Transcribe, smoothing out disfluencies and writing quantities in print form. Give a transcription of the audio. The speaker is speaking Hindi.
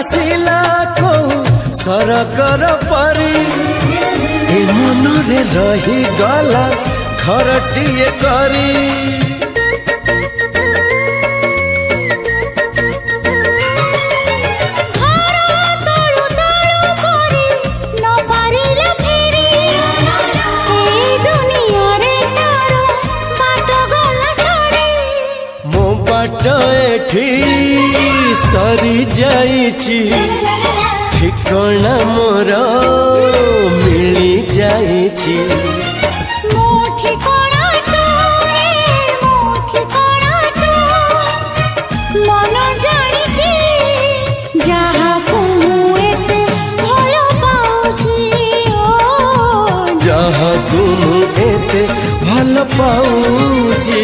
आसिला को सरकर परी ए मनरे रही गला घरटिए करी सरी जाइची ठिकाना मोर मिली जाइची मन जानिची जहाँ को एते भल पाउची जहाँ को एते भल पाउची।